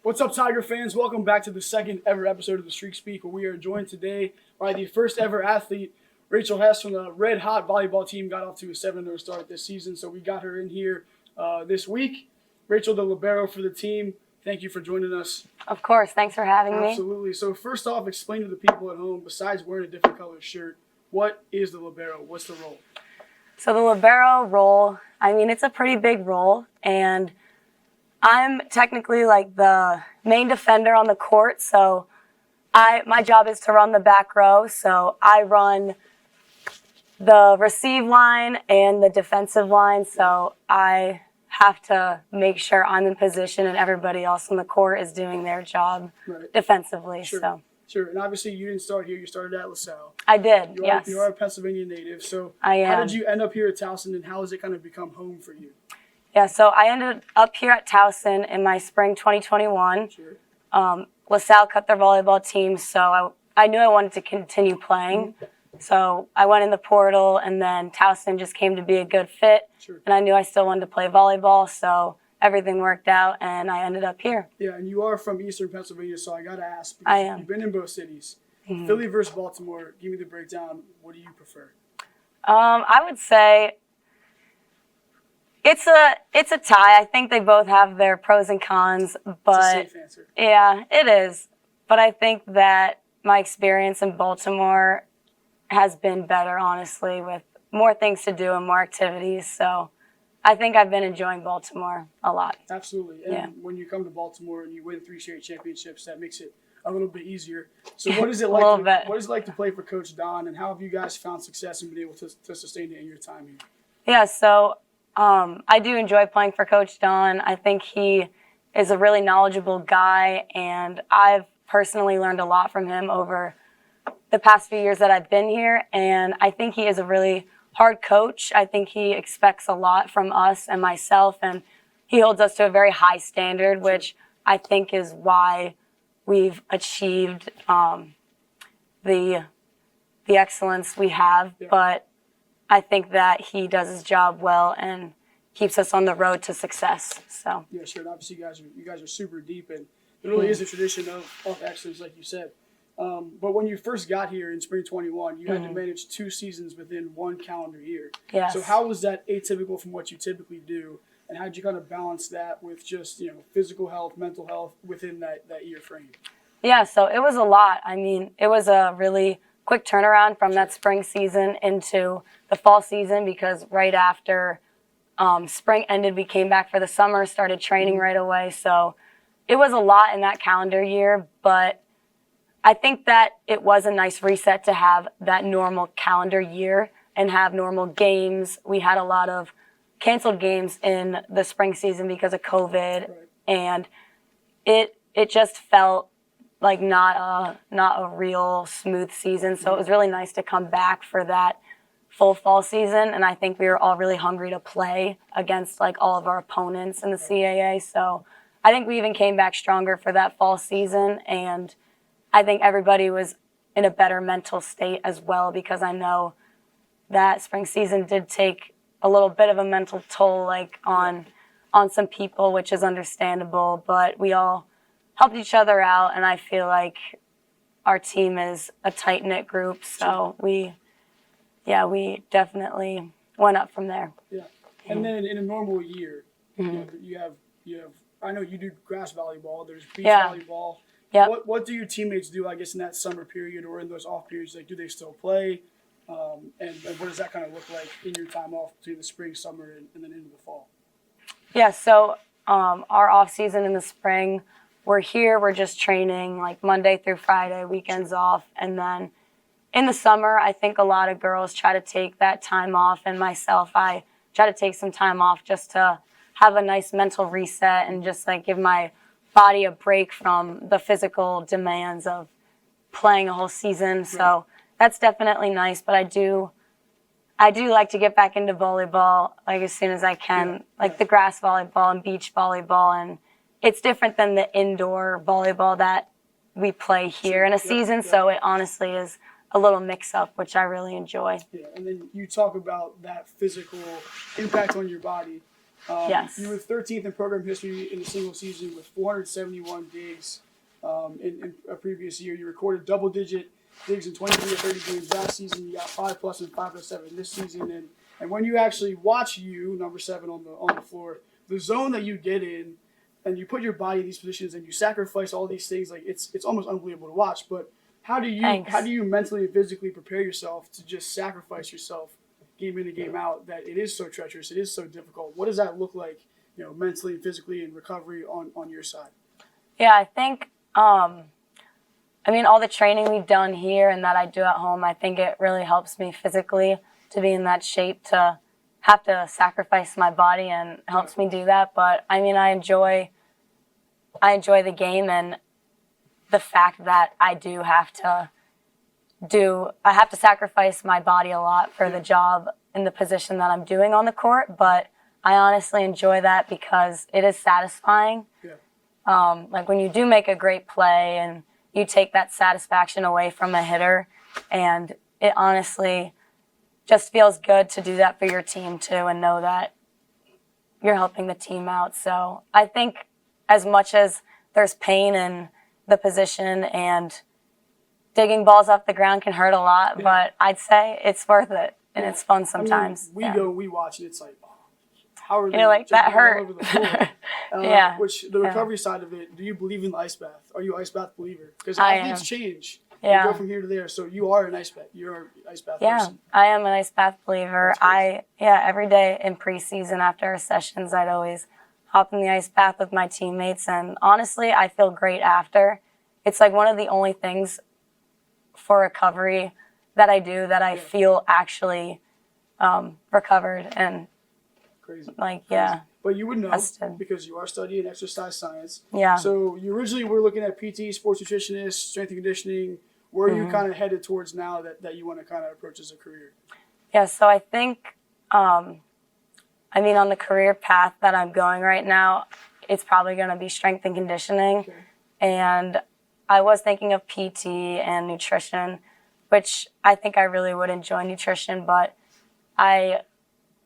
What's up, Tiger fans? Welcome back to the second ever episode of the Streak Speak, where we are joined today by the first ever athlete, Rachel Hess from the Red Hot volleyball team. Got off to a 7-0 start this season, so we got her in here this week. Rachel, the libero for the team, thank you for joining us. Of course, thanks for having me. Absolutely. So first off, explain to the people at home, besides wearing a different color shirt, what is the libero? What's the role? So the libero role, it's a pretty big role, and I'm technically like the main defender on the court, so my job is to run the back row, so I run the receive line and the defensive line, so I have to make sure I'm in position and everybody else on the court is doing their job defensively. Sure. Sure, and obviously you didn't start here, you started at LaSalle. I did, yes. You are a Pennsylvania native, so I am. How did you end up here at Towson, and how has it kind of become home for you? Yeah, so I ended up here at Towson in my spring 2021. Sure. LaSalle cut their volleyball team, so I knew I wanted to continue playing. So I went in the portal, and then Towson just came to be a good fit. Sure. And I knew I still wanted to play volleyball, so everything worked out, and I ended up here. Yeah, and you are from Eastern Pennsylvania, so I got to ask, I am. You've been in both cities. Mm-hmm. Philly versus Baltimore, give me the breakdown. What do you prefer? I would say it's a tie. I think they both have their pros and cons, but it's a safe answer. Yeah, it is. But I think that my experience in Baltimore has been better, honestly, with more things to do and more activities. So I think I've been enjoying Baltimore a lot. Absolutely. And when you come to Baltimore and you win 3 straight championships, that makes it a little bit easier. So what is it like? What is it like to play for Coach Don, and how have you guys found success and been able to sustain it in your time here? Yeah, so I do enjoy playing for Coach Don. I think he is a really knowledgeable guy, and I've personally learned a lot from him over the past few years that I've been here, and I think he is a really hard coach. I think he expects a lot from us and myself, and he holds us to a very high standard, which I think is why we've achieved the excellence we have. Yeah. But I think that he does his job well and keeps us on the road to success. So yeah, sure. And obviously, you guys are super deep, and there really is a tradition of excellence, like you said. But when you first got here in spring 21, you had to manage 2 seasons within 1 calendar year. Yes. So how was that atypical from what you typically do, and how did you kind of balance that with just physical health, mental health within that year frame? Yeah, so it was a lot. It was a really quick turnaround from that spring season into the fall season, because right after spring ended, we came back for the summer, started training right away. So it was a lot in that calendar year, but I think that it was a nice reset to have that normal calendar year and have normal games. We had a lot of canceled games in the spring season because of COVID, and it just felt like not a real smooth season. So it was really nice to come back for that full fall season, and I think we were all really hungry to play against like all of our opponents in the CAA. So I think we even came back stronger for that fall season, and I think everybody was in a better mental state as well, because I know that spring season did take a little bit of a mental toll on some people, which is understandable, but we all helped each other out, and I feel like our team is a tight-knit group, so we definitely went up from there. Yeah. And then in a normal year, you have I know you do grass volleyball, there's beach volleyball. Yep. What do your teammates do, I guess, in that summer period or in those off periods? Like, do they still play? And what does that kind of look like in your time off between the spring, summer, and then into the fall? Yeah, so our off season in the spring, we're just training like Monday through Friday, weekends off. And then in the summer, I think a lot of girls try to take that time off, and myself, I try to take some time off just to have a nice mental reset and just like give my body a break from the physical demands of playing a whole season. So that's definitely nice, but I do like to get back into volleyball like as soon as I can, like the grass volleyball and beach volleyball, and it's different than the indoor volleyball that we play here in a season, so it honestly is a little mix-up, which I really enjoy. Yeah, and then you talk about that physical impact on your body. Yes. You were 13th in program history in a single season with 471 digs in a previous year. You recorded double-digit digs in 23 or 30 games last season. You got 5+ and 5+7 this season. And when you actually watch you, number 7 on the floor, the zone that you get in, and you put your body in these positions and you sacrifice all these things, like it's almost unbelievable to watch. But how do you mentally and physically prepare yourself to just sacrifice yourself game in and game out, that it is so treacherous, it is so difficult? What does that look like, mentally and physically and recovery on your side? Yeah, I think, all the training we've done here and that I do at home, I think it really helps me physically to be in that shape, to have to sacrifice my body, and helps me do that. But I enjoy the game, and the fact that I have to sacrifice my body a lot for the job and the position that I'm doing on the court, but I honestly enjoy that because it is satisfying. Yeah. Like when you do make a great play and you take that satisfaction away from a hitter, and it honestly just feels good to do that for your team too, and know that you're helping the team out. So I think as much as there's pain in the position and digging balls off the ground can hurt a lot, but I'd say it's worth it, and it's fun sometimes. We watch it, it's like, how are they You're like, just that all hurt. over the floor? Yeah. Which the recovery side of it, do you believe in the ice bath? Are you an ice bath believer? Because I athletes am. change. Yeah. They go from here to there. So you are an ice bath. You're an ice bath Yeah, person. I am an ice bath believer. Every day in preseason after our sessions, I'd always hop in the ice bath with my teammates, and honestly, I feel great after. It's like one of the only things for recovery that I do that I feel actually recovered and Crazy. But you would know rested. Because you are studying exercise science. Yeah. So you originally were looking at PT, sports nutritionist, strength and conditioning. Where are you kind of headed towards now that you want to kind of approach as a career? Yeah, so I think, on the career path that I'm going right now, it's probably going to be strength and conditioning. Okay. And I was thinking of PT and nutrition, which I think I really would enjoy nutrition, but I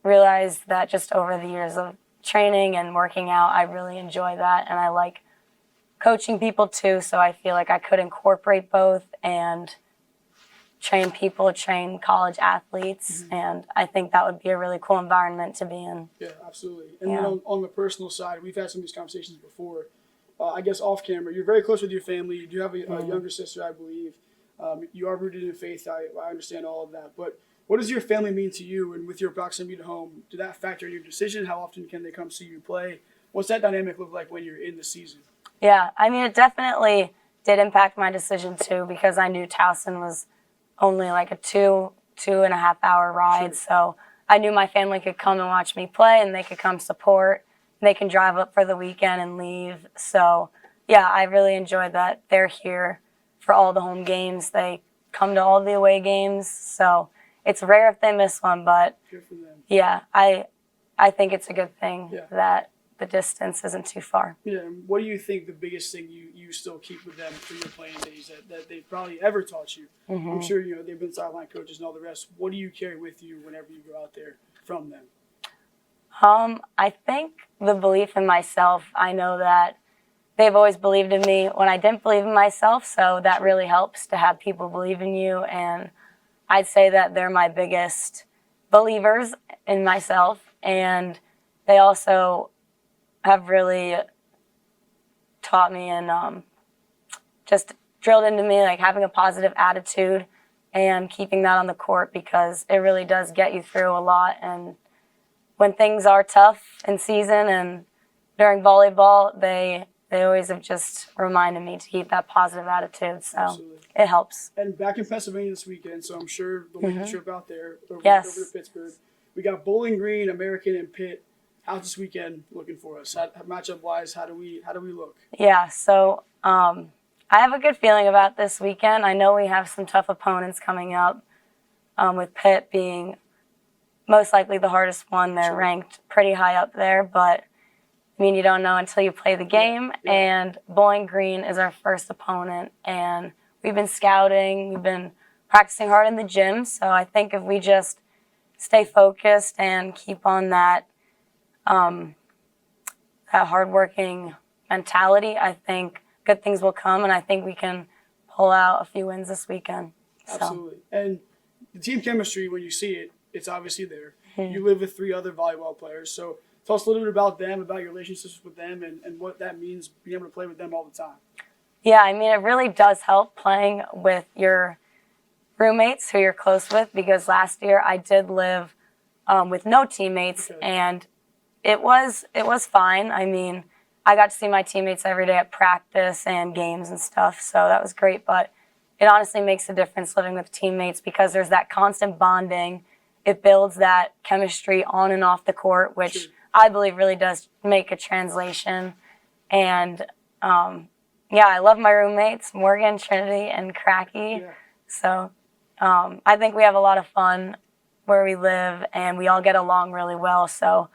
realized that just over the years of training and working out, I really enjoy that, and I like coaching people too, so I feel like I could incorporate both and train college athletes, and I think that would be a really cool environment to be in. Yeah, absolutely. And then on the personal side, we've had some of these conversations before. I guess off camera, you're very close with your family. You do have a younger sister, I believe. You are rooted in faith. I understand all of that. But what does your family mean to you? And with your proximity to home, did that factor in your decision? How often can they come see you play? What's that dynamic look like when you're in the season? Yeah, it definitely did impact my decision too, because I knew Towson was only like a 2.5 hour ride. Sure. So I knew my family could come and watch me play, and they could come support. They can drive up for the weekend and leave. So yeah, I really enjoyed that. They're here for all the home games. They come to all the away games. So it's rare if they miss one, but Good for them. yeah, I think it's a good thing that the distance isn't too far. Yeah, and what do you think the biggest thing you still keep with them from your playing days that they've probably ever taught you? Mm-hmm. I'm sure they've been sideline coaches and all the rest. What do you carry with you whenever you go out there from them? I think the belief in myself. I know that they've always believed in me when I didn't believe in myself, so that really helps to have people believe in you, and I'd say that they're my biggest believers in myself, and they also have really taught me and just drilled into me like having a positive attitude and keeping that on the court, because it really does get you through a lot. And when things are tough in season and during volleyball, they always have just reminded me to keep that positive attitude. So Absolutely. It helps. And back in Pennsylvania this weekend, so I'm sure the weekend trip out there over to Pittsburgh. We got Bowling Green, American, and Pitt. How's this weekend looking for us? Matchup wise, how do we look? Yeah, so I have a good feeling about this weekend. I know we have some tough opponents coming up, with Pitt being most likely the hardest one. They're ranked pretty high up there, but you don't know until you play the game. Yeah. And Bowling Green is our first opponent, and we've been scouting, we've been practicing hard in the gym. So I think if we just stay focused and keep on that that hardworking mentality, I think good things will come, and I think we can pull out a few wins this weekend. Absolutely. And the team chemistry, when you see it, it's obviously there. Mm-hmm. You live with 3 other volleyball players, so tell us a little bit about them, about your relationships with them, and what that means being able to play with them all the time. Yeah, I mean, it really does help playing with your roommates who you're close with, because last year I did live with no teammates, Okay. and it was fine. I mean, I got to see my teammates every day at practice and games and stuff, so that was great. But it honestly makes a difference living with teammates, because there's that constant bonding. It builds that chemistry on and off the court, which Sure. I believe really does make a translation. And yeah, I love my roommates, Morgan, Trinity, and Cracky. Yeah. So I think we have a lot of fun where we live, and we all get along really well. So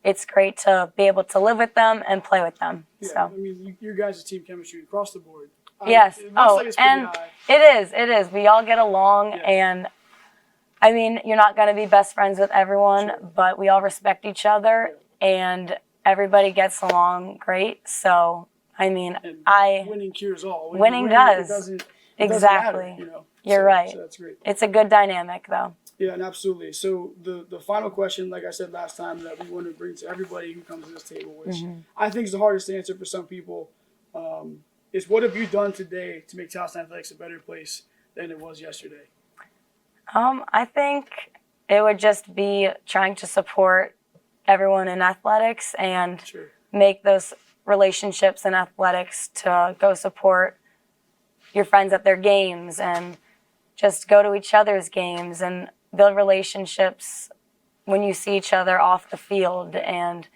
it's great to be able to live with them and play with them. Yeah, So. I mean, your guys' team chemistry across the board. Yes. It looks like it's pretty and high. it is. We all get along, Yeah. and I mean, you're not going to be best friends with everyone, Sure. but we all respect each other, and everybody gets along great. So, I mean, And winning cures all. When winning you win, does. It doesn't Exactly. matter, you know. You're So- right. So that's great. It's a good dynamic, though. Yeah, and absolutely. So the final question, like I said last time, that we want to bring to everybody who comes to this table, which I think is the hardest answer for some people, is what have you done today to make Towson Athletics a better place than it was yesterday? I think it would just be trying to support everyone in athletics and Sure. make those relationships in athletics to go support your friends at their games and just go to each other's games and build relationships when you see each other off the field and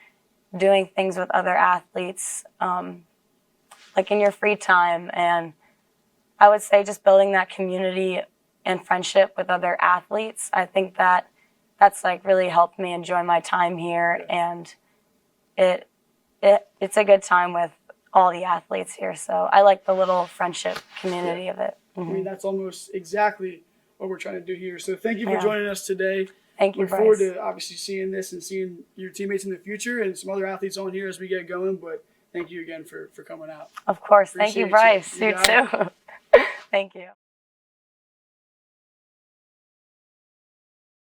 doing things with other athletes, like in your free time. And I would say just building that community and friendship with other athletes. I think that's like really helped me enjoy my time here, and it's a good time with all the athletes here. So I like the little friendship community of it. I mean, that's almost exactly what we're trying to do here. So thank you for Yeah. joining us today. Thank you, Look forward Bryce. to obviously seeing this and seeing your teammates in the future and some other athletes on here as we get going. But thank you again for coming out. Of course. Thank you, Appreciate you. Bryce. You You got too. Thank you.